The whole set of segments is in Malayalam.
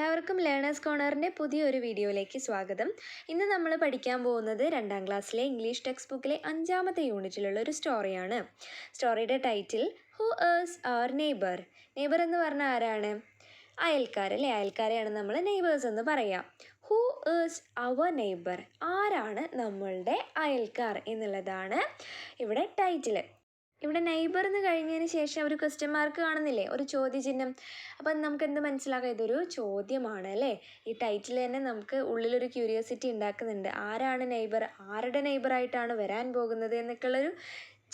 എല്ലാവർക്കും ലേണേഴ്സ് കോർണറിൻ്റെ പുതിയൊരു വീഡിയോയിലേക്ക് സ്വാഗതം. ഇന്ന് നമ്മൾ പഠിക്കാൻ പോകുന്നത് 2ാം ക്ലാസ്സിലെ ഇംഗ്ലീഷ് ടെക്സ്റ്റ് ബുക്കിലെ 5ാമത്തെ യൂണിറ്റിലുള്ള ഒരു സ്റ്റോറിയാണ്. സ്റ്റോറിയുടെ title who is our neighbour. Neighbour എന്ന് പറഞ്ഞാൽ ആരാണ്? അയൽക്കാർ അല്ലേ? അയൽക്കാരെയാണ് നമ്മൾ നെയ്ബേഴ്സ് എന്ന് പറയാം. ഹു ഈസ് അവർ നെയ്ബർ, ആരാണ് നമ്മളുടെ അയൽക്കാർ എന്നുള്ളതാണ് ഇവിടെ ടൈറ്റിൽ. ഇവിടെ നെയ്ബർ എന്ന് കഴിഞ്ഞതിന് ശേഷം ഒരു ക്വസ്റ്റ്യൻ മാർക്ക് കാണുന്നില്ലേ, ഒരു ചോദ്യചിഹ്നം. അപ്പം നമുക്ക് എന്ത് മനസ്സിലാക്കാം? ഇതൊരു ചോദ്യമാണ് അല്ലേ? ഈ ടൈറ്റിൽ തന്നെ നമുക്ക് ഉള്ളിലൊരു ക്യൂരിയോസിറ്റി ഉണ്ടാക്കുന്നുണ്ട്. ആരാണ് നെയ്ബർ, ആരുടെ നെയ്ബറായിട്ടാണ് വരാൻ പോകുന്നത് എന്നൊക്കെയുള്ളൊരു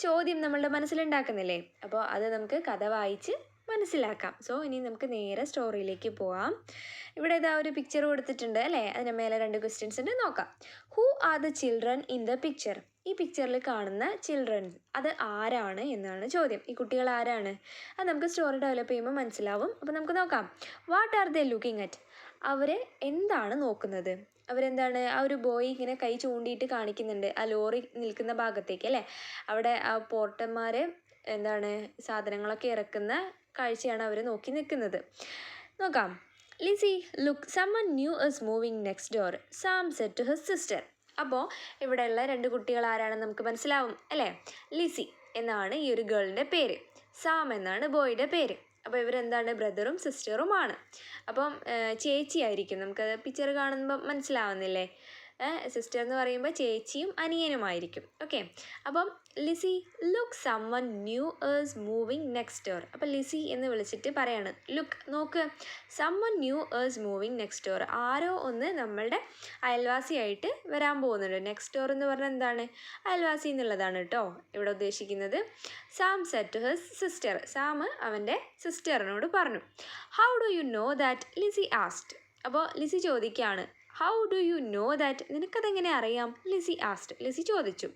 ചോദ്യം നമ്മളുടെ മനസ്സിലുണ്ടാക്കുന്നില്ലേ? അപ്പോൾ അത് നമുക്ക് കഥ വായിച്ച് മനസ്സിലാക്കാം. സോ ഇനി നമുക്ക് നേരെ സ്റ്റോറിയിലേക്ക് പോവാം. ഇവിടെ ഇതാ ഒരു പിക്ചർ കൊടുത്തിട്ടുണ്ട് അല്ലേ? അതിന് മേലെ 2 ക്വസ്റ്റ്യൻസ് ഉണ്ട്, നോക്കാം. Who are the children in the picture? ഈ പിക്ചറിൽ കാണുന്ന ചിൽഡ്രൻ അത് ആരാണ് എന്നാണ് ചോദ്യം. ഈ കുട്ടികൾ ആരാണ്? അത് നമുക്ക് സ്റ്റോറി ഡെവലപ്പ് ചെയ്യുമ്പോൾ മനസ്സിലാവും. അപ്പോൾ നമുക്ക് നോക്കാം. What are they looking at? അവർ എന്താണ് നോക്കുന്നത്? അവരെന്താണ്? ആ ഒരു ബോയ് ഇങ്ങനെ കൈ ചൂണ്ടിയിട്ട് കാണിക്കുന്നുണ്ട് ആ ലോറി നിൽക്കുന്ന ഭാഗത്തേക്ക് അല്ലേ? അവിടെ ആ പോർട്ടന്മാർ എന്താണ് സാധനങ്ങളൊക്കെ ഇറക്കുന്ന കാഴ്ചയാണ് അവർ നോക്കി നിൽക്കുന്നത്. നോക്കാം. Lizzie look, someone new is moving next door, Sam said to his sister. അപ്പോൾ ഇവിടെയുള്ള 2 കുട്ടികൾ ആരാണെന്ന് നമുക്ക് മനസ്സിലാവും അല്ലേ? ലിസി എന്നാണ് ഈ ഒരു ഗേളിൻ്റെ പേര്, സാം എന്നാണ് ബോയുടെ പേര്. അപ്പോൾ ഇവരെന്താണ്? ബ്രദറും സിസ്റ്ററുമാണ്. അപ്പം ചേച്ചിയായിരിക്കും, നമുക്കത് പിക്ചർ കാണുമ്പോൾ മനസ്സിലാവുന്നില്ലേ? സിസ്റ്റർ എന്ന് പറയുമ്പോൾ ചേച്ചിയും അനിയനുമായിരിക്കും. ഓക്കെ, അപ്പം Lizzie look someone new is moving next door. അപ്പോൾ ലിസി എന്ന് വിളിച്ചിട്ട് പറയാണ്, ലുക്ക് നോക്ക്, someone new is moving next door, ആരോ ഒന്ന് നമ്മളുടെ അയൽവാസിയായിട്ട് വരാൻ പോകുന്നുണ്ട്. നെക്സ്റ്റ് ഡോർ എന്ന് പറഞ്ഞാൽ എന്താണ്? അയൽവാസി എന്നുള്ളതാണ് കേട്ടോ ഇവിടെ ഉദ്ദേശിക്കുന്നത്. Sam said to his sister, Sam അവൻ്റെ സിസ്റ്ററിനോട് പറഞ്ഞു. How do you know that? Lizzie asked. അപ്പോൾ ലിസി ചോദിക്കുകയാണ്, how do you know that? നിനക്കതെങ്ങനെ അറിയാം? ലിസി ആസ്ക്ഡ്, ലിസി ചോദിച്ചു.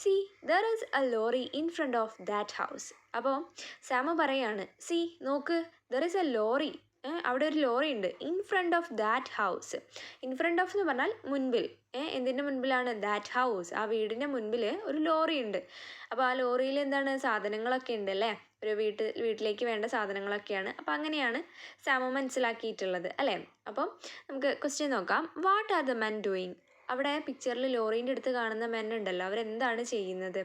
See there is a lorry in front of that house. അപ്പോൾ സാം പറയാണ്, സി നോക്ക്, ദർ ഈസ് എ ലോറി, അവിടെ ഒരു ലോറി ഉണ്ട്. In front of that house. In front of എന്ന് പറഞ്ഞാൽ മുൻപിൽ. എന്തിൻ്റെ മുൻപിലാണ്? ദാറ്റ് ഹൗസ്, ആ വീടിൻ്റെ മുൻപിൽ ഒരു ലോറി ഉണ്ട്. അപ്പോൾ ആ ലോറിയിൽ എന്താണ്? സാധനങ്ങളൊക്കെ ഉണ്ട് അല്ലേ? ഒരു വീട്ടിലേക്ക് വേണ്ട സാധനങ്ങളൊക്കെയാണ്. അപ്പോൾ അങ്ങനെയാണ് സാമ മനസ്സിലാക്കിയിട്ടുള്ളത് അല്ലേ? അപ്പം നമുക്ക് ക്വസ്റ്റ്യൻ നോക്കാം. What are the men doing? അവിടെ പിക്ചറിൽ ലോറീൻ്റെ അടുത്ത് കാണുന്ന മെൻ ഉണ്ടല്ലോ, അവരെന്താണ് ചെയ്യുന്നത്?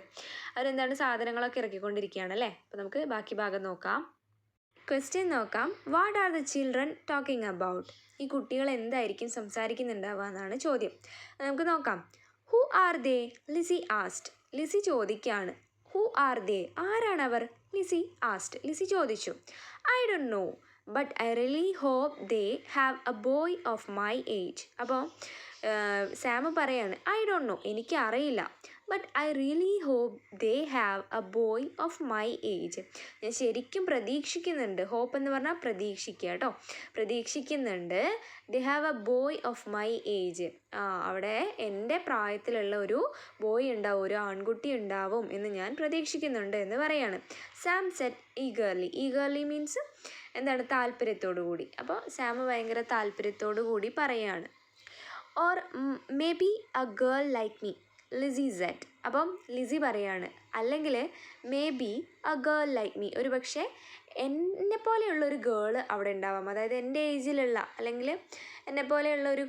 അവരെന്താണ്? സാധനങ്ങളൊക്കെ ഇറക്കിക്കൊണ്ടിരിക്കുകയാണ് അല്ലേ? അപ്പോൾ നമുക്ക് ബാക്കി ഭാഗം നോക്കാം. ക്വസ്റ്റ്യൻ നോക്കാം. What are the children talking about? ഈ കുട്ടികൾ എന്തായിരിക്കും സംസാരിക്കുന്നുണ്ടാവുക എന്നാണ് ചോദ്യം. നമുക്ക് നോക്കാം. Who are they? Lizzie asked. Lizzie ചോദിക്കുകയാണ്, ഹു ആർ ദേ, ആരാണവർ? ലിസി ആസ്ക്ഡ്, ലിസി ചോദിച്ചു. I don't know but I really hope they have a boy of my age. അപ്പോൾ സാം പറയാണ്, ഐ ഡോണ്ട് നോ, എനിക്ക് അറിയില്ല, but I really hope they have a boy of my age. ഞാൻ ശരിക്കും പ്രതീക്ഷിക്കുന്നുണ്ട്. ഹോപ്പ് എന്ന് പറഞ്ഞാൽ പ്രതീക്ഷിക്കുക കേട്ടോ. പ്രതീക്ഷിക്കുന്നുണ്ട്. ദേ have a boy of my age. അവിടെ എൻ്റെ പ്രായത്തിലുള്ള ഒരു ബോയ് ഉണ്ടാവും, ഒരു ആൺകുട്ടി ഉണ്ടാവും എന്ന് ഞാൻ പ്രതീക്ഷിക്കുന്നുണ്ട് എന്ന് പറയാണ്. Sam said eagerly. Eagerly means എന്താണ്? താല്പര്യത്തോടു കൂടി. അപ്പോൾ സാം ഭയങ്കര താല്പര്യത്തോടു കൂടി പറയാണ്. Or maybe a girl like me, Lizzie said. അപ്പം ലിസി പറയാണ്, അല്ലെങ്കിൽ maybe a girl like me, ഒരു പക്ഷേ എന്നെ പോലെയുള്ളൊരു ഗേൾ അവിടെ ഉണ്ടാവാം. അതായത് എൻ്റെ ഏജിലുള്ള അല്ലെങ്കിൽ എന്നെ പോലെയുള്ള ഒരു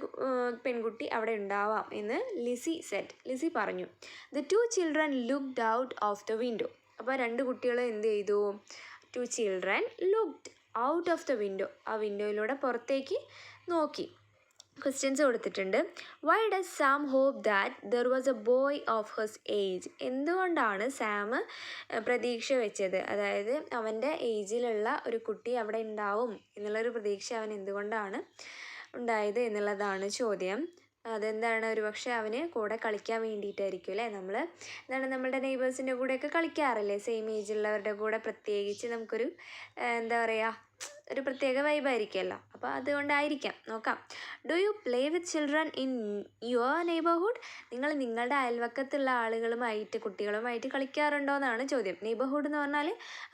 പെൺകുട്ടി അവിടെ ഉണ്ടാവാം എന്ന് ലിസി സെഡ്, ലിസി പറഞ്ഞു. The 2 children looked out of the window. അപ്പോൾ 2 കുട്ടികൾ എന്ത് ചെയ്തു? 2 children looked out of the window, ആ വിൻഡോയിലൂടെ പുറത്തേക്ക് നോക്കി. ക്വസ്റ്റ്യൻസ് കൊടുത്തിട്ടുണ്ട്. Why does Sam hope that there was a boy of his age? എന്തുകൊണ്ടാണ് സാം പ്രതീക്ഷ വെച്ചത്? അതായത് അവൻ്റെ ഏജിലുള്ള ഒരു കുട്ടി അവിടെ ഉണ്ടാവും എന്നുള്ളൊരു പ്രതീക്ഷ അവൻ എന്തുകൊണ്ടാണ് ഉണ്ടായത് എന്നുള്ളതാണ് ചോദ്യം. അതെന്താണ്? ഒരു പക്ഷേ അവന് കൂടെ കളിക്കാൻ വേണ്ടിയിട്ടായിരിക്കും അല്ലേ? നമ്മൾ എന്താണ് നമ്മളുടെ നെയ്ബേഴ്സിൻ്റെ കൂടെയൊക്കെ കളിക്കാറില്ലേ? സെയിം ഏജുള്ളവരുടെ കൂടെ പ്രത്യേകിച്ച് നമുക്കൊരു എന്താ പറയുക, ഒരു പ്രത്യേക വൈബായിരിക്കുമല്ലോ. അപ്പോൾ അതുകൊണ്ടായിരിക്കാം. നോക്കാം. Do you play with children in your neighbourhood? നിങ്ങൾ നിങ്ങളുടെ അയൽവക്കത്തുള്ള ആളുകളുമായിട്ട്, കുട്ടികളുമായിട്ട് കളിക്കാറുണ്ടോ എന്നാണ് ചോദ്യം. നെയ്ബർഹുഡ് എന്ന് പറഞ്ഞാൽ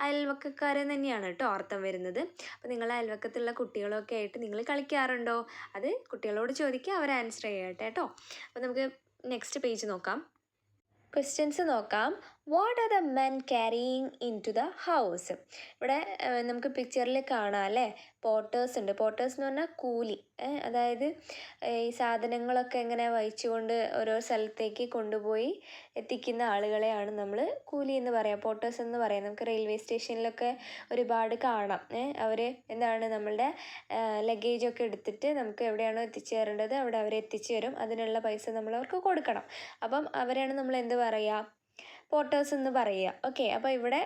അയൽവക്കക്കാരൻ തന്നെയാണ് കേട്ടോ അർത്ഥം വരുന്നത്. അപ്പോൾ നിങ്ങളുടെ അയൽവക്കത്തുള്ള കുട്ടികളൊക്കെ ആയിട്ട് നിങ്ങൾ കളിക്കാറുണ്ടോ? അത് കുട്ടികളോട് ചോദിക്കുക, അവർ ആൻസർ ചെയ്യട്ടെ കേട്ടോ. അപ്പോൾ നമുക്ക് നെക്സ്റ്റ് പേജ് നോക്കാം. ക്വസ്റ്റ്യൻസ് നോക്കാം. What are the men carrying into the house? ഇവിടെ നമുക്ക് പിക്ചറിൽ കാണാം അല്ലേ, പോട്ടേഴ്സ് ഉണ്ട്. പോട്ടേഴ്സ് എന്ന് പറഞ്ഞാൽ കൂലി, അതായത് ഈ സാധനങ്ങളൊക്കെ ഇങ്ങനെ വഹിച്ചുകൊണ്ട് ഓരോ സ്ഥലത്തേക്ക് കൊണ്ടുപോയി എത്തിക്കുന്ന ആളുകളെയാണ് നമ്മൾ കൂലി എന്ന് പറയാം, പോട്ടേഴ്സ് എന്ന് പറയാം. നമുക്ക് റെയിൽവേ സ്റ്റേഷനിലൊക്കെ ഒരുപാട് കാണാം. അവർ എന്താണ് നമ്മളുടെ ലഗേജൊക്കെ എടുത്തിട്ട് നമുക്ക് എവിടെയാണോ എത്തിച്ചേരേണ്ടത് അവിടെ അവർ എത്തിച്ചു തരും. അതിനുള്ള പൈസ നമ്മൾ അവർക്ക് കൊടുക്കണം. അപ്പം അവരാണ് നമ്മൾ എന്ത് പറയുക, പോട്ടേഴ്സ് എന്ന് പറയുക. ഓക്കെ, അപ്പോൾ ഇവിടെ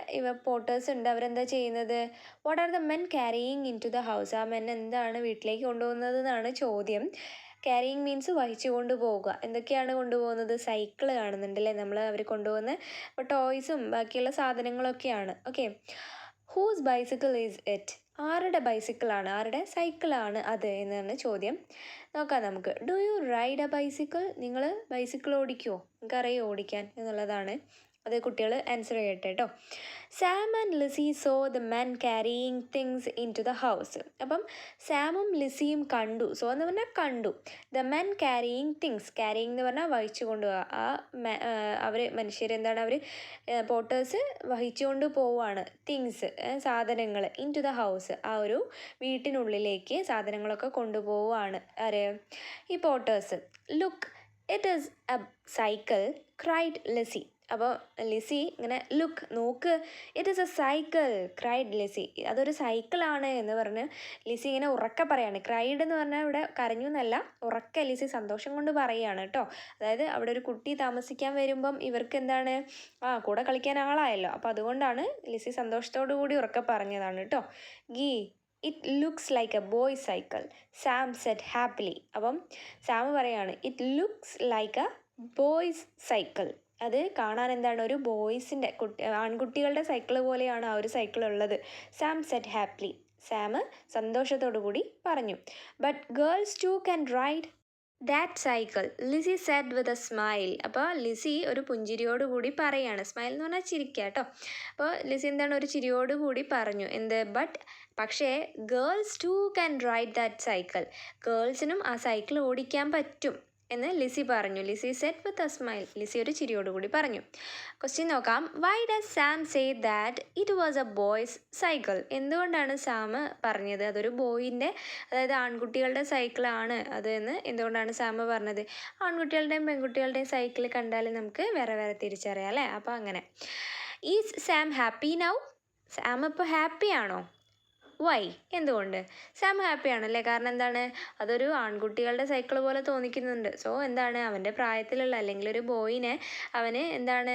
പോട്ടേഴ്സ് ഉണ്ട്. അവരെന്താ ചെയ്യുന്നത്? What are the men carrying into the house? ആ മെൻ എന്താണ് വീട്ടിലേക്ക് കൊണ്ടുപോകുന്നത് എന്നാണ് ചോദ്യം. ക്യാരിയിങ് മീൻസ് വഹിച്ചു കൊണ്ടുപോവുക. എന്തൊക്കെയാണ് കൊണ്ടുപോകുന്നത്? സൈക്കിൾ കാണുന്നുണ്ടല്ലേ നമ്മൾ അവർ കൊണ്ടുപോകുന്ന, അപ്പോൾ ടോയ്സും ബാക്കിയുള്ള സാധനങ്ങളൊക്കെയാണ്. Okay, whose bicycle is it? ആരുടെ ബൈസിക്കിളാണ്, ആരുടെ സൈക്കിളാണ് അത് എന്നാണ് ചോദ്യം. നോക്കാം നമുക്ക്. Do you ride a bicycle? നിങ്ങൾ ബൈസിക്കിൾ ഓടിക്കുമോ? നിങ്ങൾക്കറിയോ ഓടിക്കാൻ എന്നുള്ളതാണ്. അത് കുട്ടികൾ ആൻസർ ചെയ്യട്ടെ കേട്ടോ. Sam and Lizzie saw the men carrying things into the house. അപ്പം സാമും ലിസിയും കണ്ടു. സോ എന്ന് പറഞ്ഞാൽ കണ്ടു. The men carrying things, carrying എന്ന് പറഞ്ഞാൽ വഹിച്ചു കൊണ്ടുപോവുക. അവർ മനുഷ്യരെന്താണ്, അവർ പോട്ടേഴ്സ് വഹിച്ചുകൊണ്ട് പോവുകയാണ് തിങ്സ്, സാധനങ്ങൾ, ഇൻ ടു ദ ഹൗസ്, ആ ഒരു വീട്ടിനുള്ളിലേക്ക് സാധനങ്ങളൊക്കെ കൊണ്ടുപോവുകയാണ് ആര്, ഈ porters. Look it is a cycle cried Lizzie. അപ്പോൾ ലിസി ഇങ്ങനെ ലുക്ക് നോക്ക്, it is a cycle cried Lizzie, അതൊരു സൈക്കിളാണ് എന്ന് പറഞ്ഞ് ലിസി ഇങ്ങനെ ഉറക്കെ പറയാണ്. ക്രൈഡ് എന്ന് പറഞ്ഞാൽ ഇവിടെ കരഞ്ഞു എന്നല്ല, ഉറക്കെ ലിസി സന്തോഷം കൊണ്ട് പറയുകയാണ് കേട്ടോ. അതായത് അവിടെ ഒരു കുട്ടി താമസിക്കാൻ വരുമ്പം ഇവർക്ക് എന്താണ്, കൂടെ കളിക്കാൻ ആളായല്ലോ, അപ്പോൾ അതുകൊണ്ടാണ് ലിസി സന്തോഷത്തോടു കൂടി ഉറക്കെ പറഞ്ഞതാണ് കേട്ടോ. Gee it looks like a boy cycle, Sam said happily. അപ്പം സാം പറയാണ് it looks like a boy's cycle, അത് കാണാൻ എന്താണ്, ഒരു ബോയ്സിൻ്റെ ആൺകുട്ടികളുടെ സൈക്കിൾ പോലെയാണ് ആ ഒരു സൈക്കിൾ ഉള്ളത്. സാം സെഡ് ഹാപ്പിലി, സാം സന്തോഷത്തോടു കൂടി പറഞ്ഞു. But girls too can ride that cycle, Lizzie said with a smile. അപ്പോൾ ലിസി ഒരു പുഞ്ചിരിയോടുകൂടി പറയാണ്. സ്മൈൽ എന്ന് പറഞ്ഞാൽ ചിരിക്കുക കേട്ടോ. അപ്പോൾ ലിസി എന്താണ്, ഒരു ചിരിയോടുകൂടി പറഞ്ഞു. എന്ത്? ബട്ട് പക്ഷേ girls too can ride that cycle, ഗേൾസിനും ആ സൈക്കിൾ ഓടിക്കാൻ പറ്റും എന്ന് ലിസി പറഞ്ഞു. Lizzie said with a smile, Lizzie ഒരു ചിരിയോടുകൂടി പറഞ്ഞു. ക്വസ്റ്റ്യൻ നോക്കാം. Why does Sam say that it was a boy's cycle? എന്തുകൊണ്ടാണ് സാം പറഞ്ഞത് അതൊരു ബോയിൻ്റെ, അതായത് ആൺകുട്ടികളുടെ സൈക്കിളാണ് അത് എന്ന് എന്തുകൊണ്ടാണ് സാം പറഞ്ഞത്? ആൺകുട്ടികളുടെയും പെൺകുട്ടികളുടെയും സൈക്കിൾ കണ്ടാൽ നമുക്ക് വേറെ വേറെ തിരിച്ചറിയാം അല്ലേ. അപ്പോൾ അങ്ങനെ. Is Sam happy now? Sam ഇപ്പോൾ ഹാപ്പിയാണോ? വൈ? എന്തുകൊണ്ട്? സാം ഹാപ്പി ആണല്ലേ. കാരണം എന്താണ്, അതൊരു ആൺകുട്ടികളുടെ സൈക്കിൾ പോലെ തോന്നിക്കുന്നുണ്ട്. സോ എന്താണ്, അവൻ്റെ പ്രായത്തിലുള്ള അല്ലെങ്കിൽ ഒരു ബോയിനെ അവന് എന്താണ്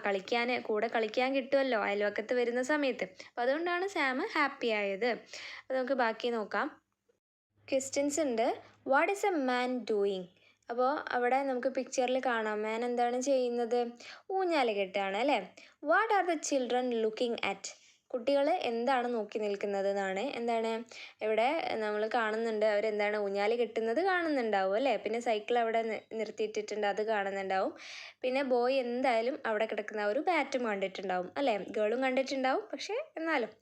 കളിക്കാൻ, കൂടെ കളിക്കാൻ കിട്ടുമല്ലോ അയൽവക്കത്ത് വരുന്ന സമയത്ത്. അപ്പോൾ അതുകൊണ്ടാണ് സാം ഹാപ്പി ആയത്. അപ്പോൾ നമുക്ക് ബാക്കി നോക്കാം. ക്വസ്റ്റ്യൻസ് ഉണ്ട്. What is a man doing? അപ്പോൾ അവിടെ നമുക്ക് പിക്ചറിൽ കാണാം മാൻ എന്താണ് ചെയ്യുന്നത്, ഊഞ്ഞാല് കെട്ടുകയാണ് അല്ലേ. What are the children looking at? കുട്ടികൾ എന്താണ് നോക്കി നിൽക്കുന്നത് എന്നാണ്. എന്താണ് ഇവിടെ നമ്മൾ കാണുന്നുണ്ട്, അവരെന്താണ് ഊഞ്ഞാല് കെട്ടുന്നത് കാണുന്നുണ്ടാവും അല്ലേ. പിന്നെ സൈക്കിൾ അവിടെ നിർത്തിയിട്ടിട്ടുണ്ട്, അത് കാണുന്നുണ്ടാവും. പിന്നെ ബോയ് എന്തായാലും അവിടെ കിടക്കുന്ന ഒരു ബാറ്റും കണ്ടിട്ടുണ്ടാവും അല്ലേ. ഗേളും കണ്ടിട്ടുണ്ടാവും, പക്ഷേ എന്നാലും.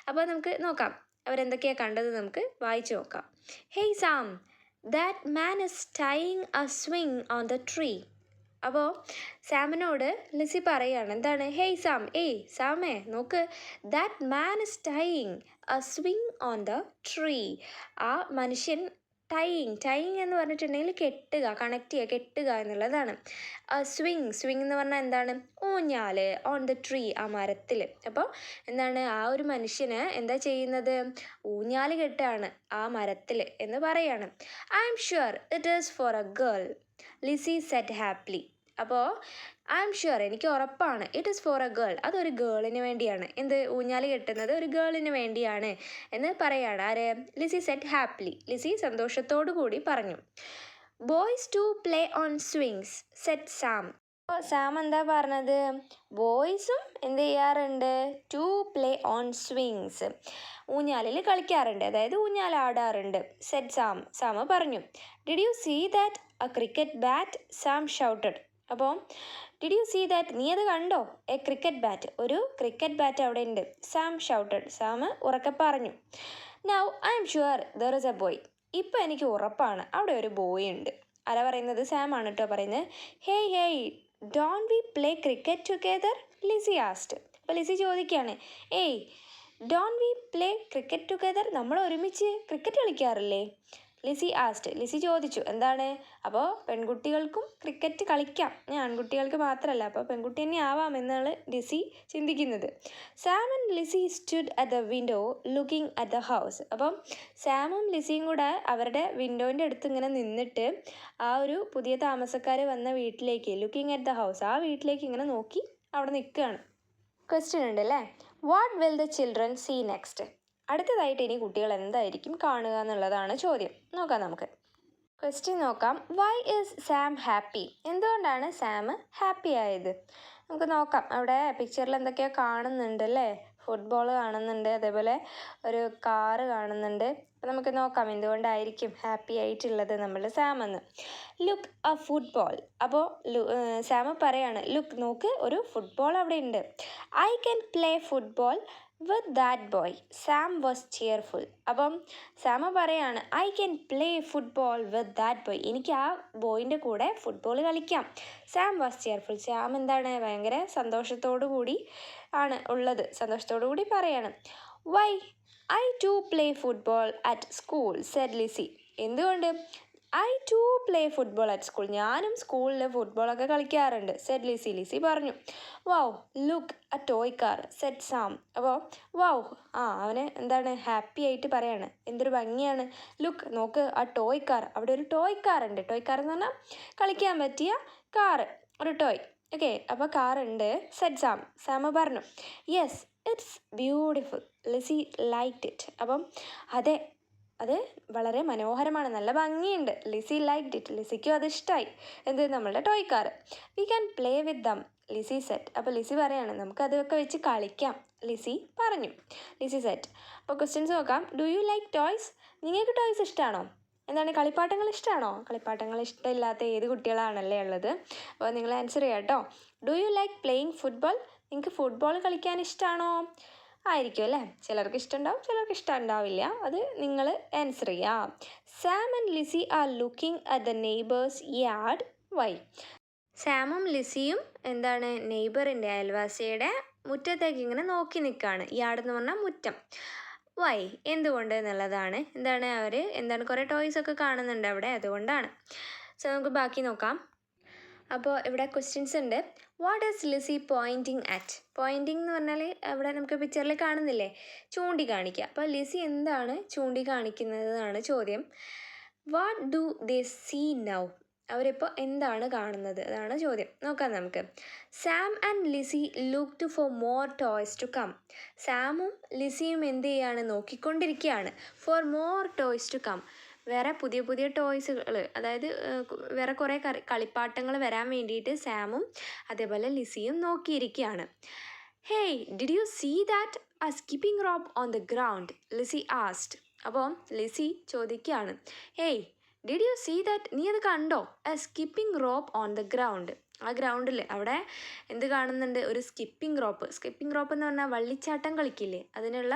അപ്പോൾ നമുക്ക് നോക്കാം അവരെന്തൊക്കെയാണ് കണ്ടത്, നമുക്ക് വായിച്ചു നോക്കാം. Hey Sam, that man is tying A swing on the tree. അപ്പോൾ സാമിനോട് ലിസി പറയുകയാണ് എന്താണ്, ഹേയ് സാം, ഏയ് സാമേ നോക്ക്, that man is tying A swing on the tree. ആ മനുഷ്യൻ ടൈയിങ് എന്ന് പറഞ്ഞിട്ടുണ്ടെങ്കിൽ കെട്ടുക, കണക്ട് ചെയ്യുക, കെട്ടുക എന്നുള്ളതാണ്. സ്വിങ് എന്ന് പറഞ്ഞാൽ എന്താണ്, ഊഞ്ഞാൽ, ഓൺ ദ ട്രീ, ആ മരത്തിൽ. അപ്പോൾ എന്താണ്, ആ ഒരു മനുഷ്യന് എന്താ ചെയ്യുന്നത്, ഊഞ്ഞാൽ കെട്ടുകയാണ് ആ മരത്തിൽ എന്ന് പറയാണ്. I am sure it is for a girl, Lizzie said happily. അപ്പോൾ ഐ എം ഷുവർ, എനിക്ക് ഉറപ്പാണ്, it is for a girl, അതൊരു ഗേളിന് വേണ്ടിയാണ്. എന്ത്, ഊഞ്ഞാൽ കെട്ടുന്നത് ഒരു ഗേളിന് വേണ്ടിയാണ് എന്ന് പറയാണ്. ആര്? ലിസി സെഡ് ഹാപ്പിലി, ലിസി സന്തോഷത്തോടു കൂടി പറഞ്ഞു. Boys too play on swings said Sam. അപ്പോൾ സാം എന്താ പറഞ്ഞത്, ബോയ്സും എന്ത് ചെയ്യാറുണ്ട്, ടു പ്ലേ ഓൺ സ്വിങ്സ്, ഊഞ്ഞാലിൽ കളിക്കാറുണ്ട്, അതായത് ഊഞ്ഞാലാടാറുണ്ട്. സെഡ് സാം പറഞ്ഞു. Did you see that a cricket bat? Sam shouted. അപ്പോൾ ഡിഡ് യു സീ ദാറ്റ്, നീ അത് കണ്ടോ? എ ക്രിക്കറ്റ് ബാറ്റ്, ഒരു ക്രിക്കറ്റ് ബാറ്റ് അവിടെ ഉണ്ട്. സാം ഷൗട്ടഡ്, സാം ഉറക്കെ പറഞ്ഞു. Now I am sure there is a boy. ഇപ്പം എനിക്ക് ഉറപ്പാണ് അവിടെ ഒരു ബോയ് ഉണ്ട്. ആരാ പറയുന്നത്, സാം ആണ് കേട്ടോ പറയുന്നത്. Hey don't we play cricket together? Lizzie asked. അപ്പോൾ ലിസി ചോദിക്കുകയാണ്, hey don't we play cricket together? നമ്മൾ ഒരുമിച്ച് ക്രിക്കറ്റ് കളിക്കാറില്ലേ? Lizzie asked. ലിസി ചോദിച്ചു എന്താണ്, അപ്പോൾ പെൺകുട്ടികൾക്കും ക്രിക്കറ്റ് കളിക്കാം, ആൺകുട്ടികൾക്ക് മാത്രമല്ല, അപ്പോൾ പെൺകുട്ടി തന്നെ ആവാം എന്നാണ് ലിസി ചിന്തിക്കുന്നത്. Sam and Lizzie stood at the window looking at the house. അപ്പം സാമും ലിസിയും കൂടെ അവരുടെ വിൻഡോൻ്റെ അടുത്ത് ഇങ്ങനെ നിന്നിട്ട് ആ ഒരു പുതിയ താമസക്കാർ വന്ന വീട്ടിലേക്ക്, ലുക്കിംഗ് അറ്റ് ദ ഹൗസ്, ആ വീട്ടിലേക്ക് ഇങ്ങനെ നോക്കി അവിടെ നിൽക്കുകയാണ്. ക്വസ്റ്റ്യൻ ഉണ്ട് അല്ലേ, what will the children see next? അടുത്തതായിട്ട് ഇനി കുട്ടികൾ എന്തായിരിക്കും കാണുക എന്നുള്ളതാണ് ചോദ്യം. നോക്കാം നമുക്ക്. ക്വസ്റ്റ്യൻ നോക്കാം. Why is Sam happy? എന്തുകൊണ്ടാണ് സാം ഹാപ്പി ആയത്? നമുക്ക് നോക്കാം. അവിടെ പിക്ചറിൽ എന്തൊക്കെയോ കാണുന്നുണ്ട് അല്ലേ? ഫുട്ബോൾ കാണുന്നുണ്ട്, അതേപോലെ ഒരു കാറ് കാണുന്നുണ്ട്. അപ്പോൾ നമുക്ക് നോക്കാം എന്തുകൊണ്ടായിരിക്കും ഹാപ്പി ആയിട്ടുള്ളത് നമ്മളുടെ സാം എന്ന്. Look A football. അപ്പോൾ സാം പറയാണ്, ലുക്ക് നോക്ക്, ഒരു ഫുട്ബോൾ അവിടെ ഉണ്ട്. I can play football with that boy. Sam was cheerful. അപ്പം സാം പറയാണ്, I can play football with that boy. എനിക്ക് ആ ബോയിൻ്റെ കൂടെ ഫുട്ബോൾ കളിക്കാം. Sam was cheerful. സാം എന്താണ്, ഭയങ്കര സന്തോഷത്തോടു കൂടി ആണ് ഉള്ളത്, സന്തോഷത്തോടു കൂടി പറയാണ്. Why I to play football at school said Lizzy. എന്തുകൊണ്ട്? I to play football at school. ഞാനും സ്കൂളിൽ ഫുട്ബോളൊക്കെ കളിക്കാറുണ്ട് സെഡ് ലിസി. ലിസി പറഞ്ഞു. Wow look a toy car said Sam. അപ്പോൾ വൗ, അവന് എന്താണ് ഹാപ്പി ആയിട്ട് പറയാണ്, എന്തൊരു ഭംഗിയാണ്. ലുക്ക് നോക്ക്, ആ ടോയ് കാർ, അവിടെ ഒരു ടോയ് കാർ ഉണ്ട്. ടോയ് കാർ എന്ന് പറഞ്ഞാൽ കളിക്കാൻ പറ്റിയ കാറ്, ഒരു ടോയ്. ഓക്കെ, അപ്പോൾ കാറുണ്ട് സെഡ് സാം. സാം പറഞ്ഞു. Yes it's beautiful. Lizzie liked it. അപ്പം അതെ, അത് വളരെ മനോഹരമാണ്, നല്ല ഭംഗിയുണ്ട്. Lissy liked it. ലിസിക്കും അത് ഇഷ്ടമായി. എന്ത്? നമ്മളുടെ toy car. We can play with them Lizzie said. അപ്പോൾ ലിസി പറയാണ്, നമുക്ക് അതൊക്കെ വെച്ച് കളിക്കാം, ലിസി പറഞ്ഞു. Lizzie said. അപ്പോൾ ക്വസ്റ്റ്യൻസ് നോക്കാം. Do you like toys? നിങ്ങൾക്ക് ടോയ്സ് ഇഷ്ടമാണോ? എന്താണ്, കളിപ്പാട്ടങ്ങൾ ഇഷ്ടമാണോ? കളിപ്പാട്ടങ്ങൾ ഇഷ്ടമില്ലാത്ത ഏത് കുട്ടികളാണല്ലേ ഉള്ളത്? അപ്പോൾ നിങ്ങൾ ആൻസർ ചെയ്യാം കേട്ടോ. Do you like playing football? നിങ്ങൾക്ക് ഫുട്ബോൾ കളിക്കാൻ ഇഷ്ടമാണോ? ആയിരിക്കും അല്ലേ, ചിലർക്ക് ഇഷ്ടമുണ്ടാവും, ചിലർക്ക് ഇഷ്ടമുണ്ടാവില്ല. അത് നിങ്ങൾ ആൻസർ ചെയ്യാം. Sam and Lissy are looking at the neighbour's yard. Why? സാമും ലിസിയും എന്താണ്, നെയ്ബറിൻ്റെ, അയൽവാസിയുടെ മുറ്റത്തേക്ക് ഇങ്ങനെ നോക്കി നിൽക്കുകയാണ്. യാർഡ് എന്ന് പറഞ്ഞാൽ മുറ്റം. വൈ? എന്തുകൊണ്ട് എന്നുള്ളതാണ്. എന്താണ്, അവർ എന്താണ് കുറേ ടോയ്സ് ഒക്കെ കാണുന്നുണ്ട് അവിടെ, അതുകൊണ്ടാണ്. സോ നമുക്ക് ബാക്കി നോക്കാം. അപ്പോൾ ഇവിടെ ക്വസ്റ്റ്യൻസ് ഉണ്ട്. What is Lizzie pointing at? Pointing എന്ന് പറഞ്ഞാൽ അവിടെ നമുക്ക് പിക്ചറിൽ കാണുന്നില്ലേ, ചൂണ്ടിക്കാണിക്കുക. അപ്പോൾ ലിസി എന്താണ് ചൂണ്ടിക്കാണിക്കുന്നതാണ് ചോദ്യം. What do they see now? അവരിപ്പോൾ എന്താണ് കാണുന്നത്, അതാണ് ചോദ്യം. നോക്കാം നമുക്ക്. Sam and Lizzy looked for more toys to come. സാമും ലിസിയും എന്ത് ചെയ്യാണ്, നോക്കിക്കൊണ്ടിരിക്കുകയാണ്. For more toys to come, വേറെ പുതിയ പുതിയ ടോയ്സുകൾ, അതായത് വേറെ കുറേ കളിപ്പാട്ടങ്ങൾ വരാൻ വേണ്ടിയിട്ട് സാമും അതേപോലെ ലിസിയും നോക്കിയിരിക്കുകയാണ്. Hey did you see that a skipping rope on the ground? Lizzy asked. അപ്പോൾ ലിസി ചോദിക്കുകയാണ്, hey did you see that? നീ അത് കണ്ടോ? a skipping rope on the ground. ആ ഗ്രൗണ്ടിൽ അവിടെ എന്ത് കാണുന്നുണ്ട്? ഒരു സ്കിപ്പിംഗ് റോപ്പ്. സ്കിപ്പിംഗ് റോപ്പ് എന്ന് പറഞ്ഞാൽ വള്ളിച്ചാട്ടം കളിക്കില്ലേ, അതിനുള്ള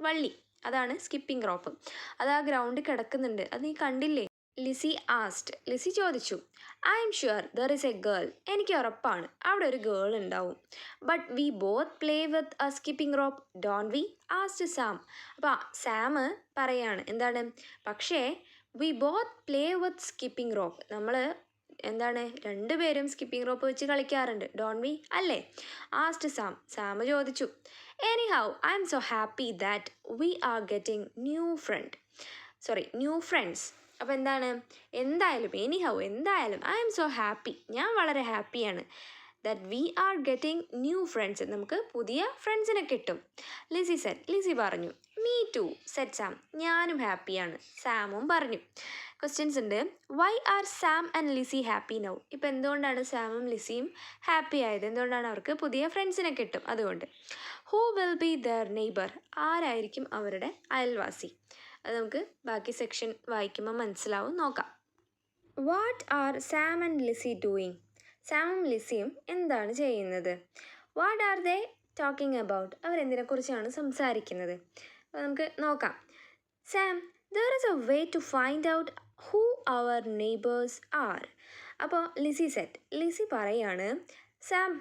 വള്ളി, അതാണ് സ്കിപ്പിംഗ് റോപ്പ്. അത് ആ ഗ്രൗണ്ടിൽ കിടക്കുന്നുണ്ട്, അത് നീ കണ്ടില്ലേ? ലിസി ആസ്റ്റ്. ലിസി ചോദിച്ചു. I am sure there is A girl. എനിക്ക് ഉറപ്പാണ് അവിടെ ഒരു ഗേൾ ഉണ്ടാവും. But we both play with a skipping rope don't we? Asked Sam. അപ്പോൾ സാം പറയാണ് എന്താണ്, പക്ഷേ we both play with skipping rope, നമ്മൾ എന്താണ് രണ്ടുപേരും സ്കിപ്പിംഗ് റോപ്പ് വെച്ച് കളിക്കാറുണ്ട്, ഡോണ്ട് വി അല്ലേ? Asked Sam. സാം ചോദിച്ചു. Anyhow I M so happy that we are getting new friends. അപ്പോൾ എന്താണ്, എന്തായാലും എനിഹൗ, എന്തായാലും ഐ എം സോ ഹാപ്പി, ഞാൻ വളരെ ഹാപ്പിയാണ്. That we are getting new friends, നമുക്ക് പുതിയ ഫ്രണ്ട്സിനെ കിട്ടും. Lizzie said. ലിസി പറഞ്ഞു. Me too said Sam. ഞാനും ഹാപ്പിയാണ്, സാമും പറഞ്ഞു. ക്വസ്റ്റ്യൻസ് ഉണ്ട്. Why are Sam and Lizzie happy now? ഇപ്പോൾ എന്തുകൊണ്ടാണ് സാമും ലിസിയും ഹാപ്പി ആയത്? എന്തുകൊണ്ടാണ്? അവർക്ക് പുതിയ ഫ്രണ്ട്സിനെ കിട്ടും, അതുകൊണ്ട്. Who will be there neighbour? ആരായിരിക്കും അവരുടെ അയൽവാസി? അത് നമുക്ക് ബാക്കി സെക്ഷൻ വായിക്കുമ്പോൾ മനസ്സിലാവും. നോക്കാം. What are Sam and Lizzy doing? സാമും ലിസിയും എന്താണ് ചെയ്യുന്നത്? What are they talking about? അവരെന്തിനെക്കുറിച്ചാണ് സംസാരിക്കുന്നത്? അപ്പോൾ നമുക്ക് നോക്കാം. Sam, there is a way to find out who our neighbors are. അപ്പോൾ ലിസി സെറ്റ്, ലിസി പറയാണ്, Sam,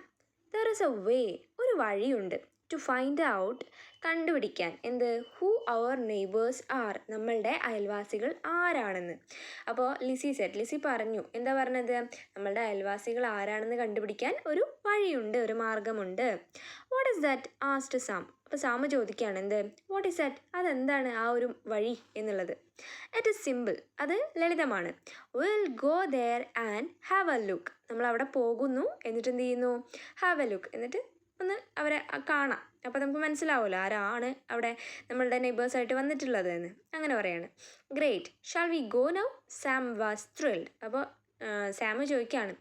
there is a way, ഒരു വഴിയുണ്ട്, ടു ഫൈൻഡ് ഔട്ട്, കണ്ടുപിടിക്കാൻ, എന്ത്, ഹൂ അവർ നെയ്ബേഴ്സ് ആർ, നമ്മളുടെ അയൽവാസികൾ ആരാണെന്ന്. അപ്പോൾ ലിസി സെറ്റ്, ലിസി പറഞ്ഞു, എന്താ പറഞ്ഞത്, നമ്മളുടെ അയൽവാസികൾ ആരാണെന്ന് കണ്ടുപിടിക്കാൻ ഒരു വഴിയുണ്ട്, ഒരു മാർഗമുണ്ട്. What is that asked Sam. അപ്പോൾ സാമ ചോദിക്കുകയാണ്, എന്ത്, വാട്ട് ഈസ് ദാറ്റ്, അതെന്താണ് ആ ഒരു വഴി എന്നുള്ളത്. ഇറ്റ് ഈസ് സിമ്പിൾ, അത് ലളിതമാണ്. We'll go there and have a look, നമ്മൾ അവിടെ പോകുന്നു, എന്നിട്ട് എന്ത് ചെയ്യുന്നു, ഹാവ് എ ലുക്ക്, എന്നിട്ട് ഒന്ന് അവരെ കാണാം, അപ്പോൾ നമുക്ക് മനസ്സിലാവുമല്ലോ ആരാണ് അവിടെ നമ്മളുടെ നെയ്ബേഴ്സായിട്ട് വന്നിട്ടുള്ളത് എന്ന്. അങ്ങനെ പറയാണ്. Great, shall we go now, Sam was thrilled. അപ്പോൾ സാം ചോദിക്കുകയാണ്,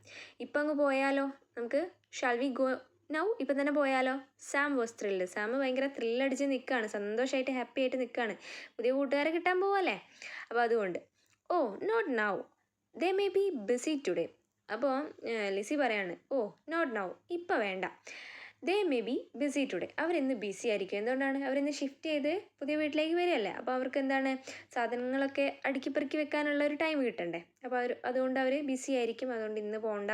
ഇപ്പം അങ്ങ് പോയാലോ, നമുക്ക് ഷാൾ വി ഗോ നൗ, ഇപ്പം തന്നെ പോയാലോ. സാം വാസ് ത്രിൽഡ്, സാം ഭയങ്കര ത്രില്ലടിച്ച് നിൽക്കുകയാണ്, സന്തോഷമായിട്ട് ഹാപ്പി ആയിട്ട് നിൽക്കുകയാണ്, പുതിയ കൂട്ടുകാരെ കിട്ടാൻ പോവല്ലേ. അപ്പോൾ അതുകൊണ്ട്, oh not now, they may be busy today. അപ്പോൾ ലിസി പറയാണ്, ഓ നോട്ട് നൗ, ഇപ്പം വേണ്ട, they may be busy today, അവരിന്ന് ബിസി ആയിരിക്കും. എന്തുകൊണ്ടാണ്, അവരിന്ന് ഷിഫ്റ്റ് ചെയ്ത് പുതിയ വീട്ടിലേക്ക് വരികയല്ലേ, അപ്പോൾ അവർക്ക് എന്താണ്, സാധനങ്ങളൊക്കെ അടുക്കിപ്പെറുക്കി വെക്കാനുള്ള ഒരു ടൈം കിട്ടണ്ടേ, അപ്പോൾ അതുകൊണ്ട് അവർ ബിസി ആയിരിക്കും, അതുകൊണ്ട് ഇന്ന് പോകണ്ട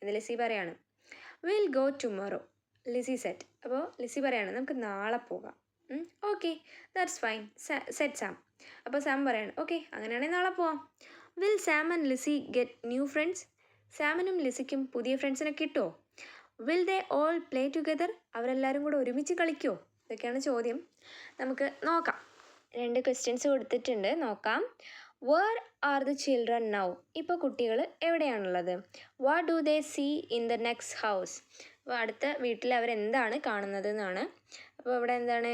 എന്ന് ലിസി പറയാണ്. Will go tomorrow, Lizzy said. അപ്പോൾ ലിസി പറയാണ്, നമുക്ക് നാളെ പോകാം. Okay, that's fine said Sam. അപ്പോൾ സാം പറയാണ്, ഓക്കെ, അങ്ങനെയാണെങ്കിൽ നാളെ പോവാം. Will Sam and Lizzy get new friends, സാമിനും ലിസിക്കും പുതിയ ഫ്രണ്ട്സിനെ കിട്ടുമോ. Will they all play together, അവരെല്ലാവരും കൂടെ ഒരുമിച്ച് കളിക്കുമോ. ഇതൊക്കെയാണ് ചോദ്യം. നമുക്ക് നോക്കാം, 2 ക്വസ്റ്റ്യൻസ് കൊടുത്തിട്ടുണ്ട്, നോക്കാം. Where are the children now, ഇപ്പോൾ കുട്ടികൾ എവിടെയാണുള്ളത്. What do they see in the next house, അപ്പോൾ അടുത്ത വീട്ടിൽ അവരെന്താണ് കാണുന്നത് എന്നാണ്. അപ്പോൾ ഇവിടെ എന്താണ്,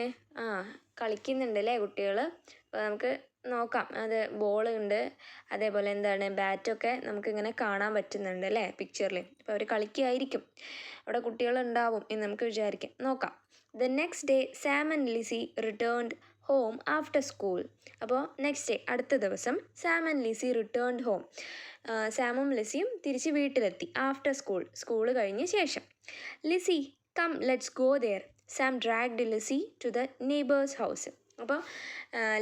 കളിക്കുന്നുണ്ട് അല്ലേ കുട്ടികൾ. അപ്പോൾ നമുക്ക് നോക്കാം, അത് ബോളുണ്ട്, അതേപോലെ എന്താണ് ബാറ്റൊക്കെ നമുക്കിങ്ങനെ കാണാൻ പറ്റുന്നുണ്ട് അല്ലേ പിക്ചറിൽ. അപ്പോൾ അവർ കളിക്കുകയായിരിക്കും, അവിടെ കുട്ടികളുണ്ടാവും എന്ന് നമുക്ക് വിചാരിക്കാം. നോക്കാം. The next day Sam and Lizzy returned home after school. അപ്പോൾ നെക്സ്റ്റ് ഡേ, അടുത്ത ദിവസം, Sam and Lizzy returned home, സാമും ലിസിയും തിരിച്ച് വീട്ടിലെത്തി. ആഫ്റ്റർ സ്കൂൾ, സ്കൂൾ കഴിഞ്ഞ ശേഷം. Lizzy come let's go there, Sam dragged Lizzy to the neighbour's house. അപ്പോൾ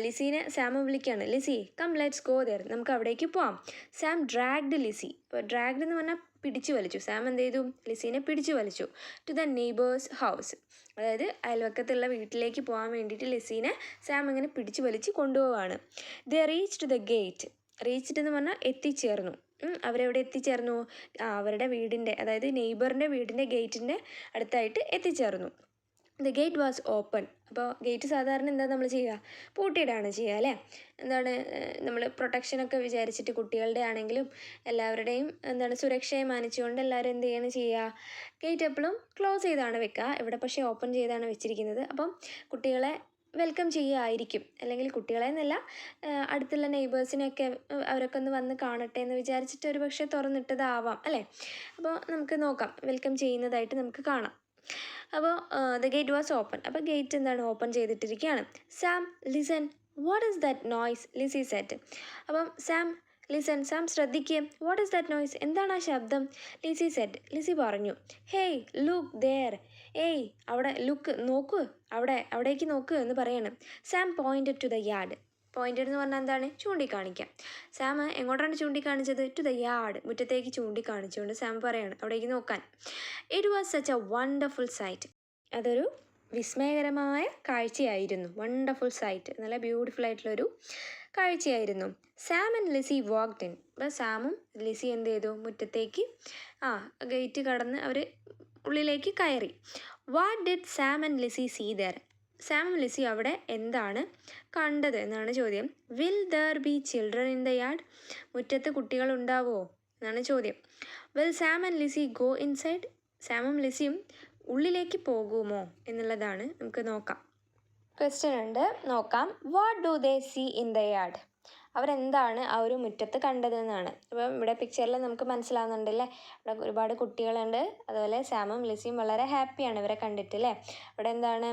ലിസീനെ സാമ വിളിക്കുകയാണ്, Lizzy come let's go there, നമുക്ക് അവിടേക്ക് പോവാം. സാം ഡ്രാഗ്ഡ് ലിസി, അപ്പോൾ ഡ്രാഗ്ഡ് എന്ന് പറഞ്ഞാൽ പിടിച്ചു വലിച്ചു. സാം എന്ത് ചെയ്തു, ലിസീനെ പിടിച്ചു വലിച്ചു. ടു ദ നെയ്ബേഴ്സ് ഹൗസ്, അതായത് അയൽവക്കത്തുള്ള വീട്ടിലേക്ക് പോകാൻ വേണ്ടിയിട്ട് ലിസീനെ സാം ഇങ്ങനെ പിടിച്ചു വലിച്ച് കൊണ്ടുപോവാണ്. ദേ റീച്ച്ഡ് ദ ഗേറ്റ്, റീച്ച്ഡ് എന്ന് പറഞ്ഞാൽ എത്തിച്ചേർന്നു. അവരെവിടെ എത്തിച്ചേർന്നു, അവരുടെ വീടിൻ്റെ, അതായത് നെയ്ബറിൻ്റെ വീടിൻ്റെ ഗേറ്റിൻ്റെ അടുത്തായിട്ട് എത്തിച്ചേർന്നു. ദ ഗേറ്റ് വാസ് ഓപ്പൺ, അപ്പോൾ ഗേറ്റ് സാധാരണ എന്താ നമ്മൾ ചെയ്യുക, പൂട്ടിയിടാണ് ചെയ്യുക അല്ലേ. എന്താണ്, നമ്മൾ പ്രൊട്ടക്ഷനൊക്കെ വിചാരിച്ചിട്ട് കുട്ടികളുടെ ആണെങ്കിലും എല്ലാവരുടെയും എന്താണ് സുരക്ഷയെ മാനിച്ചുകൊണ്ട് എല്ലാവരും എന്ത് ചെയ്യാണ് ചെയ്യുക, ഗേറ്റ് എപ്പോഴും ക്ലോസ് ചെയ്താണ് വെക്കുക. ഇവിടെ പക്ഷേ ഓപ്പൺ ചെയ്താണ് വെച്ചിരിക്കുന്നത്. അപ്പം കുട്ടികളെ വെൽക്കം ചെയ്യുകയായിരിക്കും, അല്ലെങ്കിൽ കുട്ടികളെ എന്നല്ല, അടുത്തുള്ള നെയ്ബേഴ്സിനെയൊക്കെ അവരൊക്കെ ഒന്ന് വന്ന് കാണട്ടെ എന്ന് വിചാരിച്ചിട്ട് ഒരു പക്ഷേ തുറന്നിട്ടതാവാം അല്ലേ. അപ്പോൾ നമുക്ക് നോക്കാം, വെൽക്കം ചെയ്യുന്നതായിട്ട് നമുക്ക് കാണാം. അപ്പോൾ ദ ഗേറ്റ് വാസ് ഓപ്പൺ, അപ്പോൾ ഗേറ്റ് എന്താണ് ഓപ്പൺ ചെയ്തിട്ടിരിക്കുകയാണ്. Sam listen, what is that noise, Lizzy said. അപ്പം സാം ലിസൺ, സാം ശ്രദ്ധിക്കുക. വാട്ട് ഈസ് ദാറ്റ് നോയ്സ്, എന്താണ് ആ ശബ്ദം. ലിസി സെറ്റ്, ലിസി പറഞ്ഞു. ഹേയ് ലുക്ക് ദെയർ, ഏയ് അവിടെ, ലുക്ക് നോക്കൂ, അവിടേക്ക് നോക്ക് എന്ന് പറയണം. Sam pointed to the yard, pointed എന്ന് പറഞ്ഞാൽ എന്താണ്, ചൂണ്ടിക്കാണിക്കാം. സാം എങ്ങോട്ടാണ് ചൂണ്ടിക്കാണിച്ചത്, ടു ദ യാർഡ്, മുറ്റത്തേക്ക് ചൂണ്ടിക്കാണിച്ചുകൊണ്ട് സാം പറയാണ് അവിടേക്ക് നോക്കാൻ. It was such a wonderful sight, അതൊരു വിസ്മയകരമായ കാഴ്ചയായിരുന്നു. വണ്ടർഫുൾ സൈറ്റ്, നല്ല ബ്യൂട്ടിഫുൾ ആയിട്ടുള്ളൊരു കാഴ്ചയായിരുന്നു. Sam and Lissy walked in, അപ്പോൾ സാമും ലിസി എന്ത് ചെയ്തു, മുറ്റത്തേക്ക് ഗേറ്റ് കടന്ന് അവർ ഉള്ളിലേക്ക് കയറി. What did Sam and Lizzy see there, Sam Lizzy അവിടെ എന്താണ് കണ്ടത് എന്നാണ് ചോദ്യം. Will there be children in the yard, മുറ്റത്ത് കുട്ടികൾ ഉണ്ടാവുമോ എന്നാണ് ചോദ്യം. Will Sam and Lizzy go inside, സാമും ലിസിയും ഉള്ളിലേക്ക് പോകുമോ എന്നുള്ളതാണ്. നമുക്ക് നോക്കാം. ക്വസ്റ്റ്യൻ ഉണ്ട്, നോക്കാം. What do they see in the yard, അവരെന്താണ് ആ ഒരു മുറ്റത്ത് കണ്ടതെന്നാണ്. അപ്പം ഇവിടെ പിക്ചറിൽ നമുക്ക് മനസ്സിലാവുന്നുണ്ടല്ലേ, ഇവിടെ ഒരുപാട് കുട്ടികളുണ്ട്, അതുപോലെ സാമും ലിസിയും വളരെ ഹാപ്പിയാണ് ഇവരെ കണ്ടിട്ട് അല്ലേ. ഇവിടെ എന്താണ്,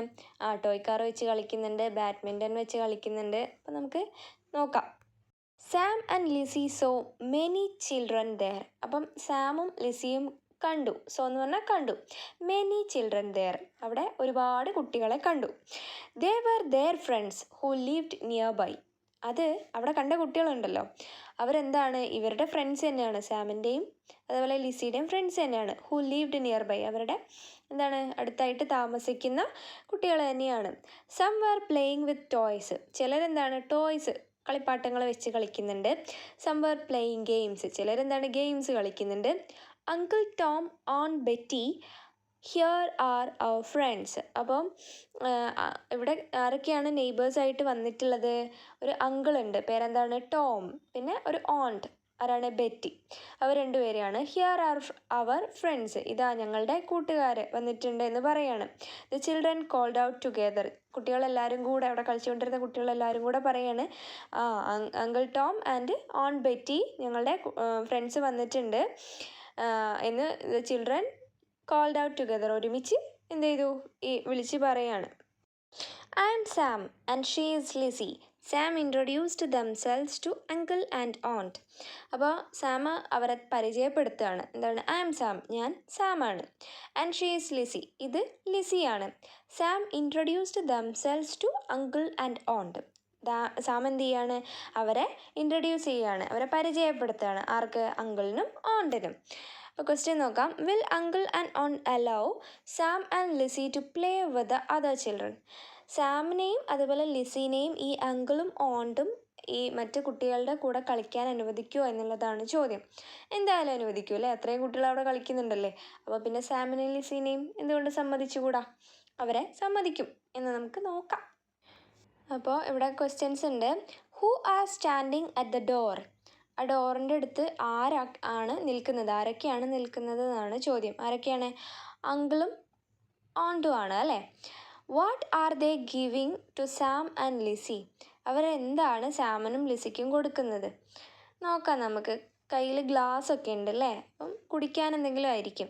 ടോയ് കാർ വെച്ച് കളിക്കുന്നുണ്ട്, ബാഡ്മിൻ്റൺ വെച്ച് കളിക്കുന്നുണ്ട്. അപ്പം നമുക്ക് നോക്കാം. Sam and Lizzie saw many children there, അപ്പം സാമും ലിസിയും കണ്ടു. സോ എന്ന് പറഞ്ഞാൽ കണ്ടു. മെനി ചിൽഡ്രൻ ദെയർ, അവിടെ ഒരുപാട് കുട്ടികളെ കണ്ടു. They were their friends who lived nearby, അത് അവിടെ കണ്ട കുട്ടികളുണ്ടല്ലോ അവരെന്താണ് ഇവരുടെ ഫ്രണ്ട്സ് തന്നെയാണ്, സാമിൻ്റെയും അതുപോലെ ലിസിയുടെയും ഫ്രണ്ട്സ് തന്നെയാണ്. ഹു ലീവ്ഡ് നിയർ ബൈ, അവരുടെ എന്താണ് അടുത്തായിട്ട് താമസിക്കുന്ന കുട്ടികൾ തന്നെയാണ്. Some were playing with toys, ചിലരെന്താണ് ടോയ്സ് കളിപ്പാട്ടങ്ങൾ വെച്ച് കളിക്കുന്നുണ്ട്. സം വർ പ്ലേയിങ് ഗെയിംസ്, ചിലരെന്താണ് ഗെയിംസ് കളിക്കുന്നുണ്ട്. Uncle Tom aunt Betty here are our friends. അപ്പം ഇവിടെ ആരൊക്കെയാണ് നെയ്ബേഴ്സായിട്ട് വന്നിട്ടുള്ളത്? ഒരു അങ്കിൾ ഉണ്ട്, പേരെന്താണ് ടോം, പിന്നെ ഒരു ഓണ്ട് ആരാണ് ബെറ്റി, അവർ രണ്ടുപേരെയാണ്. ഹിയർ ആർ അവർ ഫ്രണ്ട്സ്, ഇതാ ഞങ്ങളുടെ കൂട്ടുകാർ വന്നിട്ടുണ്ട് എന്ന് പറയാണ്. The children called out together, കുട്ടികളെല്ലാവരും കൂടെ അവിടെ കളിച്ചുകൊണ്ടിരുന്ന കുട്ടികളെല്ലാവരും കൂടെ പറയാണ് uncle Tom and aunt Betty ഞങ്ങളുടെ ഫ്രണ്ട്സ് വന്നിട്ടുണ്ട് എന്ന് the children called out together, ഒരുമിച്ച് എന്ത് ചെയ്തു ഈ വിളിച്ച് പറയാണ്. I am Sam and she is Lizzy. Sam introduced themselves to uncle and aunt. അപ്പോൾ സാം അവരെ പരിചയപ്പെടുത്തുകയാണ്. എന്താണ്? ഐ ആം സാം, ഞാൻ സാമാണ്. ആൻഡ് ഷീ ഈസ് ലിസി, ഇത് ലിസിയാണ്. Sam introduced themselves to uncle and aunt. Sam എന്ത് ചെയ്യാണ്? അവരെ ഇൻട്രൊഡ്യൂസ് ചെയ്യുകയാണ്, അവരെ പരിചയപ്പെടുത്തുകയാണ്. ആർക്ക്? അങ്കിളിനും ഓണ്ടിനും. അപ്പോൾ ക്വസ്റ്റ്യൻ നോക്കാം. Will uncle and aunt allow Sam and Lizzy to play with the other children? സാമിനെയും അതുപോലെ ലിസിനെയും ഈ അങ്കിളും ഓണ്ടും ഈ മറ്റു കുട്ടികളുടെ കൂടെ കളിക്കാൻ അനുവദിക്കുമോ എന്നുള്ളതാണ് ചോദ്യം. എന്തായാലും അനുവദിക്കൂ അല്ലേ, അത്രയും കുട്ടികൾ അവിടെ കളിക്കുന്നുണ്ടല്ലേ. അപ്പോൾ പിന്നെ സാമിനെയും ലിസിനെയും എന്തുകൊണ്ട് സമ്മതിച്ചുകൂടാ? അവരെ സമ്മതിക്കും എന്ന് നമുക്ക് നോക്കാം. അപ്പോൾ ഇവിടെ ക്വസ്റ്റ്യൻസ് ഉണ്ട്. Who are standing at the door? ആ ഡോറിൻ്റെ അടുത്ത് ആണ് നിൽക്കുന്നത്? ആരൊക്കെയാണ് നിൽക്കുന്നത് എന്നാണ് ചോദ്യം. ആരൊക്കെയാണ്? അങ്കിളും ഓണ്ടും ആണ് അല്ലേ. What are they giving to Sam and Lizzie? അവരെന്താണ് സാമിനും ലിസിക്കും കൊടുക്കുന്നത്? നോക്കാം നമുക്ക്. കയ്യിൽ ഗ്ലാസ് ഒക്കെ ഉണ്ട് അല്ലേ, അപ്പം കുടിക്കാൻ എന്തെങ്കിലും ആയിരിക്കും.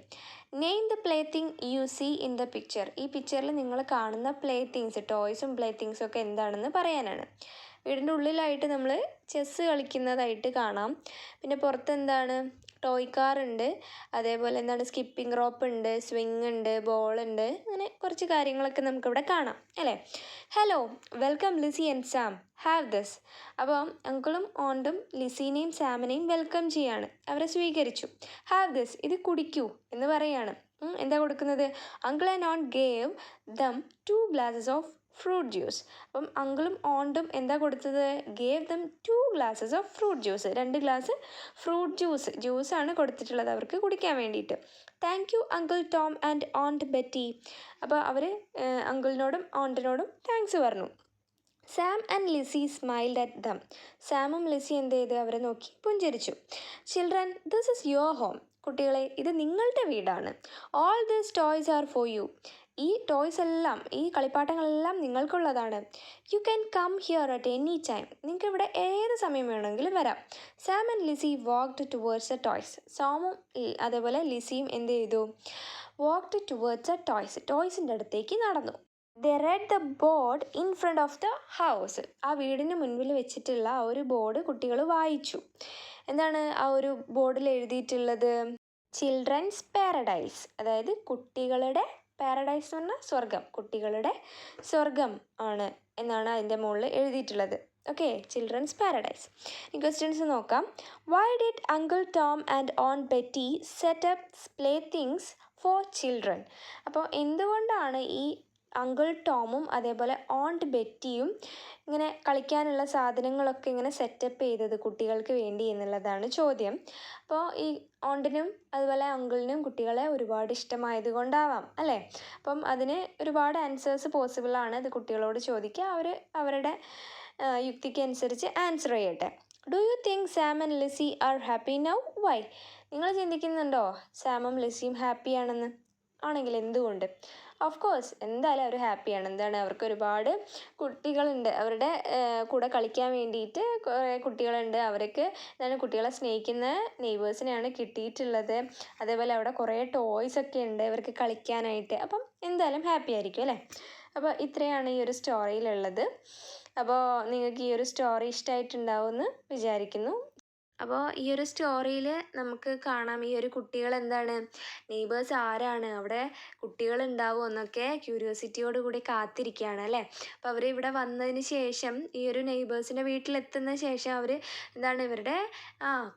Name the play thing you see in the picture. ഈ പിക്ചറിൽ നിങ്ങൾ കാണുന്ന പ്ലേ തിങ്സ്, ടോയ്സും പ്ലേ തിങ്സും ഒക്കെ എന്താണെന്ന് പറയാനാണ്. വീടിൻ്റെ ഉള്ളിലായിട്ട് നമ്മൾ ചെസ്സ് കളിക്കുന്നതായിട്ട് കാണാം. പിന്നെ പുറത്ത് എന്താണ്? ടോയ് കാർ ഉണ്ട്, അതേപോലെ എന്താണ് സ്കിപ്പിംഗ് റോപ്പ് ഉണ്ട്, സ്വിങ് ഉണ്ട്, ബോളുണ്ട്, അങ്ങനെ കുറച്ച് കാര്യങ്ങളൊക്കെ നമുക്കിവിടെ കാണാം അല്ലേ. Hello, welcome Lizzie and Sam, have this. അപ്പോൾ അങ്കിളും ഓണ്ടും ലിസീനെയും സാമിനെയും വെൽക്കം ചെയ്യാണ്, അവരെ സ്വീകരിച്ചു. ഹാവ് ദിസ്, ഇത് കുടിക്കൂ എന്ന് പറയാണ്. എന്താ കൊടുക്കുന്നത്? Uncle and aunt gave them 2 glasses of fruit juice. അപ്പം അങ്കിളും ഓണ്ടും എന്താ കൊടുത്തത്? Gave them 2 glasses of fruit juice, 2 glass fruit ജ്യൂസാണ് കൊടുത്തിട്ടുള്ളത് അവർക്ക് കുടിക്കാൻ വേണ്ടിയിട്ട്. Thank you uncle Tom and aunt Betty. അപ്പോൾ അവർ അങ്കിളിനോടും ഓണ്ടിനോടും താങ്ക്സ് പറഞ്ഞു. Sam and Lizzy smiled at them. സാമും ലിസി എന്ത് ചെയ്ത്? അവരെ നോക്കി പുഞ്ചിരിച്ചു. Children, this is your home. കുട്ടികളെ, ഇത് നിങ്ങളുടെ വീടാണ്. All these toys are for you. ഈ ടോയ്സ് എല്ലാം, ഈ കളിപ്പാട്ടങ്ങളെല്ലാം നിങ്ങൾക്കുള്ളതാണ്. You can come here at any time. നിങ്ങൾക്ക് ഇവിടെ ഏത് സമയം വേണമെങ്കിലും വരാം. Sam and Lissy walked towards the toys. സാമും അതേപോലെ ലിസിയും എന്ത് ചെയ്തു? വാക്ക്ഡ് ടുവേർഡ്സ് ദ ടോയ്സ്, ടോയ്സിൻ്റെ അടുത്തേക്ക് നടന്നു. They read the board in front of the house. ആ വീടിന് മുൻപിൽ വെച്ചിട്ടുള്ള ആ ഒരു ബോർഡ് കുട്ടികൾ വായിച്ചു. എന്താണ് ആ ഒരു ബോർഡിൽ എഴുതിയിട്ടുള്ളത്? ചിൽഡ്രൻസ് പാരഡൈസ്, അതായത് കുട്ടികളുടെ പാരഡൈസ് എന്ന് പറഞ്ഞാൽ സ്വർഗം, കുട്ടികളുടെ സ്വർഗം ആണ് എന്നാണ് അതിൻ്റെ മുകളിൽ എഴുതിയിട്ടുള്ളത്. Okay, children's paradise. ഈ ക്വസ്റ്റ്യൻസ് നോക്കാം. Why did uncle Tom and aunt Betty set up play things for children? അപ്പോൾ എന്തുകൊണ്ടാണ് ഈ അങ്കിൾ ടോമും അതേപോലെ ഓണ്ട് ബെറ്റിയും ഇങ്ങനെ കളിക്കാനുള്ള സാധനങ്ങളൊക്കെ ഇങ്ങനെ സെറ്റപ്പ് ചെയ്തത് കുട്ടികൾക്ക് വേണ്ടി എന്നുള്ളതാണ് ചോദ്യം. അപ്പോൾ ഈ ഓണ്ടിനും അതുപോലെ അങ്കിളിനും കുട്ടികളെ ഒരുപാട് ഇഷ്ടമായത് കൊണ്ടാവാം അല്ലേ. അപ്പം അതിന് ഒരുപാട് ആൻസേഴ്സ് പോസിബിളാണ്. അത് കുട്ടികളോട് ചോദിക്കുക, അവർ അവരുടെ യുക്തിക്ക് അനുസരിച്ച് ആൻസർ ചെയ്യട്ടെ. Do you think Sam and Lissy are happy now? Why? നിങ്ങൾ ചിന്തിക്കുന്നുണ്ടോ സാമും ലിസിയും ഹാപ്പിയാണെന്ന്? ആണെങ്കിൽ എന്തുകൊണ്ട്? ഓഫ് കോഴ്സ്, എന്തായാലും അവർ ഹാപ്പിയാണ്. എന്താണ്? അവർക്ക് ഒരുപാട് കുട്ടികളുണ്ട്, അവരുടെ കൂടെ കളിക്കാൻ വേണ്ടിയിട്ട് കുറേ കുട്ടികളുണ്ട്. അവർക്ക് എന്താണ് കുട്ടികളെ സ്നേഹിക്കുന്ന നെയ്ബേഴ്സിനെയാണ് കിട്ടിയിട്ടുള്ളത്. അതേപോലെ അവിടെ കുറേ ടോയ്സ് ഒക്കെ ഉണ്ട് അവർക്ക് കളിക്കാനായിട്ട്. അപ്പം എന്തായാലും ഹാപ്പി ആയിരിക്കും അല്ലേ. അപ്പോൾ ഇത്രയാണ് ഈ ഒരു സ്റ്റോറിയിലുള്ളത്. അപ്പോൾ നിങ്ങൾക്ക് ഈ ഒരു സ്റ്റോറി ഇഷ്ടമായിട്ടുണ്ടാവുമെന്ന് വിചാരിക്കുന്നു. അപ്പോൾ ഈ ഒരു സ്റ്റോറിയിൽ നമുക്ക് കാണാം ഈ ഒരു കുട്ടികൾ എന്താണ് നെയ്ബേഴ്സ് ആരാണ്, അവിടെ കുട്ടികളുണ്ടാവുമോ എന്നൊക്കെ ക്യൂരിയോസിറ്റിയോട് കൂടി കാത്തിരിക്കുകയാണ് അല്ലേ. അപ്പോൾ അവർ ഇവിടെ വന്നതിന് ശേഷം ഈ ഒരു നെയ്ബേഴ്സിൻ്റെ വീട്ടിലെത്തുന്ന ശേഷം അവർ എന്താണ് ഇവരുടെ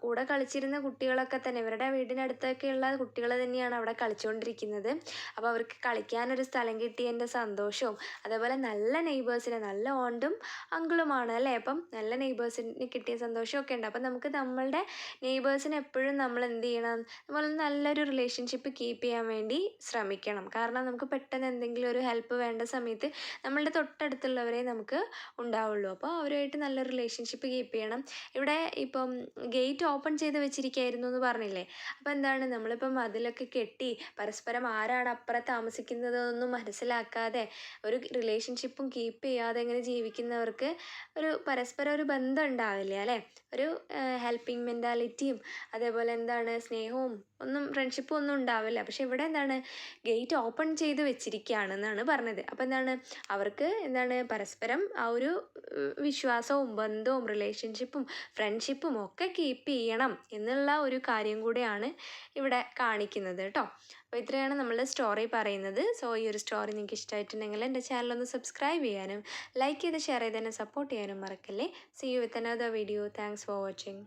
കൂടെ കളിച്ചിരുന്ന കുട്ടികളൊക്കെ തന്നെ ഇവരുടെ വീടിനടുത്തൊക്കെയുള്ള കുട്ടികൾ തന്നെയാണ് അവിടെ കളിച്ചുകൊണ്ടിരിക്കുന്നത്. അപ്പോൾ അവർക്ക് കളിക്കാനൊരു സ്ഥലം കിട്ടിയതിൻ്റെ സന്തോഷവും അതേപോലെ നല്ല നെയ്ബേഴ്സിനെ നല്ല ഓണ്ടും അങ്കിളുമാണ് അല്ലേ. അപ്പം നല്ല നെയ്ബേഴ്സിന് കിട്ടിയ സന്തോഷമൊക്കെ ഉണ്ട്. അപ്പം നമുക്ക് നമ്മളുടെ നെയ്ബേഴ്സിന് എപ്പോഴും നമ്മൾ എന്ത് ചെയ്യണം, നമ്മൾ നല്ലൊരു റിലേഷൻഷിപ്പ് കീപ്പ് ചെയ്യാൻ വേണ്ടി ശ്രമിക്കണം. കാരണം നമുക്ക് പെട്ടെന്ന് എന്തെങ്കിലും ഒരു ഹെൽപ്പ് വേണ്ട സമയത്ത് നമ്മളുടെ തൊട്ടടുത്തുള്ളവരെ നമുക്ക് ഉണ്ടാവുള്ളൂ. അപ്പോൾ അവരുമായിട്ട് നല്ല റിലേഷൻഷിപ്പ് കീപ്പ് ചെയ്യണം. ഇവിടെ ഇപ്പം ഗേറ്റ് ഓപ്പൺ ചെയ്ത് വെച്ചിരിക്കുകയായിരുന്നു എന്ന് പറഞ്ഞില്ലേ. അപ്പോൾ എന്താണ് നമ്മളിപ്പം അതിലൊക്കെ കെട്ടി പരസ്പരം ആരാണ് അപ്പുറം താമസിക്കുന്നതൊന്നും മനസ്സിലാക്കാതെ ഒരു റിലേഷൻഷിപ്പും കീപ്പ് ചെയ്യാതെ ഇങ്ങനെ ജീവിക്കുന്നവർക്ക് ഒരു പരസ്പരം ഒരു ബന്ധം ഉണ്ടാവില്ല അല്ലേ. ഒരു ഹെൽപ്പിംഗ് മെൻറ്റാലിറ്റിയും അതേപോലെ എന്താണ് സ്നേഹവും ഒന്നും ഫ്രണ്ട്ഷിപ്പും ഒന്നും ഉണ്ടാവില്ല. പക്ഷെ ഇവിടെ എന്താണ് ഗേറ്റ് ഓപ്പൺ ചെയ്ത് വെച്ചിരിക്കുകയാണെന്നാണ് പറഞ്ഞത്. അപ്പോൾ എന്താണ് അവർക്ക് എന്താണ് പരസ്പരം ആ ഒരു വിശ്വാസവും ബന്ധവും റിലേഷൻഷിപ്പും ഫ്രണ്ട്ഷിപ്പും ഒക്കെ കീപ്പ് ചെയ്യണം എന്നുള്ള ഒരു കാര്യം കൂടെയാണ് ഇവിടെ കാണിക്കുന്നത് കേട്ടോ. അപ്പോൾ ഇത്രയാണ് നമ്മളുടെ സ്റ്റോറി പറയുന്നത്. സോ ഈ ഒരു സ്റ്റോറി നിങ്ങൾക്ക് ഇഷ്ടമായിട്ടുണ്ടെങ്കിൽ എൻ്റെ ചാനലൊന്ന് സബ്സ്ക്രൈബ് ചെയ്യാനും ലൈക്ക് ചെയ്ത് ഷെയർ ചെയ്ത് തന്നെ സപ്പോർട്ട് ചെയ്യാനും മറക്കല്ലേ. See you with another video. Thanks for watching.